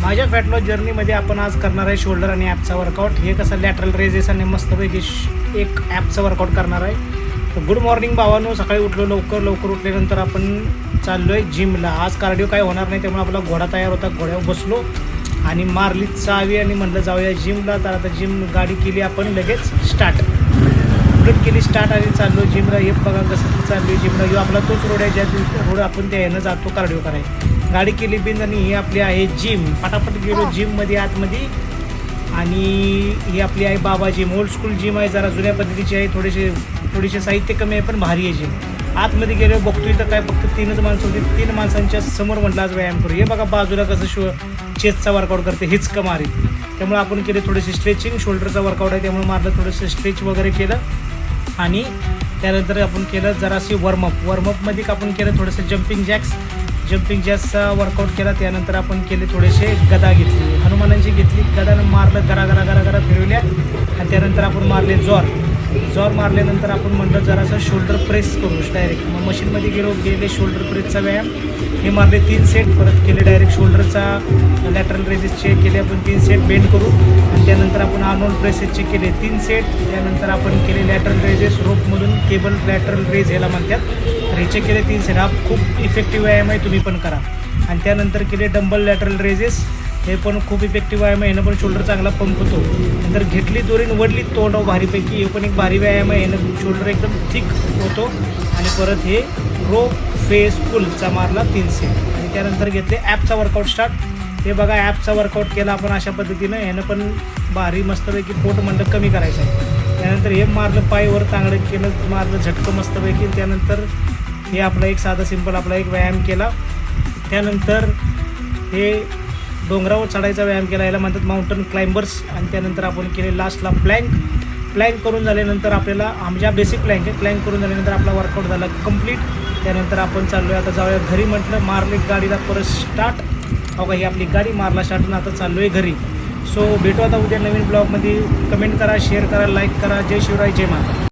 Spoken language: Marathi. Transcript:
माझ्या फॅट लॉस जर्नीमध्ये आपण आज करणार आहे शोल्डर आणि ॲपचा वर्कआउट. हे कसं लॅटरल रेजेस आणि मस्तपैकी एक ॲपचा वर्कआउट करणार आहे. तर गुड मॉर्निंग भावांनो. सकाळी उठलो लवकर उठल्यानंतर आपण चाललो आहे जिमला. आज कार्डिओ काय होणार नाही, त्यामुळे आपला घोडा तयार होता. घोड्यावर बसलो आणि मारली चावी आणि म्हणलं जाऊया जिमला. तर आता जिम गाडी केली आपण लगेच स्टार्ट. बुलेट केली स्टार्ट आणि चाललो जिमला. हे बघा कसं चाललो आहे जिमला. जो आपला तोच रोड आहे, ज्या रोड आपण त्या ह्यानं जातो कार्डिओ करायला. गाडी केली बिंद आणि ही आपली आहे जिम. पटापट गेलो जिममध्ये आतमध्ये. आणि ही आपली आहे बाबा जिम. ओल्ड स्कूल जिम आहे, जरा जुन्या पद्धतीची आहे. थोडेसे साहित्य कमी आहे पण भारी आहे जिम. आतमध्ये गेलो बघतो इथं काय फक्त 3च माणसं होती. 3 माणसांच्या समोर म्हटलं आज व्यायाम करू. हे बघा बाजूला कसं चेस्टचा वर्कआउट करते, हिचकं मारी. त्यामुळे आपण केले थोडेसे स्ट्रेचिंग. शोल्डरचा वर्कआउट आहे त्यामुळे मारलं थोडंसं स्ट्रेच वगैरे केलं. आणि त्यानंतर आपण केलं जराशी वॉर्मअपमध्ये आपण केलं थोडंसं जम्पिंग जॅक्सचा वर्कआउट केला. त्यानंतर आपण केले थोडेसे गदा घेतली, हनुमानांची घेतली. गदानं मारलं, गरा फिरवल्या. आणि त्यानंतर आपण मारले जोर मारल्यानंतर आपण म्हटलं जरासं शोल्डर प्रेस करू डायरेक्ट. मग मशीनमध्ये गेले शोल्डर प्रेसचा व्यायाम. हे मारले 3 सेट. परत केले डायरेक्ट शोल्डरचा लॅटरल रेजेसचे केले आपण 3 सेट बेंड करू. आणि त्यानंतर आपण आर्नोल्ड प्रेसेसचे केले 3 सेट. त्यानंतर आपण केले लॅटरल रेजेस रोपमधून केबल लॅटरल रेज ह्याला म्हणतात. तर ह्याचे केले 3 सेट. हा खूप इफेक्टिव्ह व्यायाम आहे, तुम्ही पण करा. आणि त्यानंतर केले डंबल लॅटरल रेजेस. हे पण खूप इफेक्टिव्ह व्यायाम आहे. ह्यानं पण शोल्डर चांगला पंप होतो. नंतर घेतली दोरीन वडली तोंडाव भारीपैकी. हे पण एक भारी व्यायाम आहे. ह्यानं शोल्डर एकदम थिक होतो. आणि परत हे रो फेस पुलचा मारला 3 सेट. आणि त्यानंतर घेतले ॲपचा वर्कआउट स्टार्ट. हे बघा ॲपचा वर्कआउट केला आपण अशा पद्धतीनं. ह्यानं पण भारी मस्तपैकी पोट म्हणलं कमी करायचं आहे. त्यानंतर हे मारलं पायवर तांगडं केलं, मारलं झटकं मस्तपैकी. त्यानंतर हे आपला एक साधा सिंपल आपला एक व्यायाम केला. त्यानंतर हे डोंगरावर चढायचा व्यायाम केला, याला म्हणतात माउंटन क्लाइंबर्स. आणि त्यानंतर आपण केले लास्टला प्लँक करून झाल्यानंतर आपल्याला आमच्या बेसिक प्लँक करून झाल्यानंतर आपला वर्कआउट झाला कंप्लीट. त्यानंतर आपण चाललो आहे आता जाऊया घरी. म्हटलं मारले गाडीला परत स्टार्ट. अहो ही आपली गाडी मारला स्टार्ट. आता चाललो आहे घरी. सो भेटू आता उद्या नवीन ब्लॉगमध्ये. कमेंट करा, शेअर करा, लाईक करा. जय शिवराय, जय माता.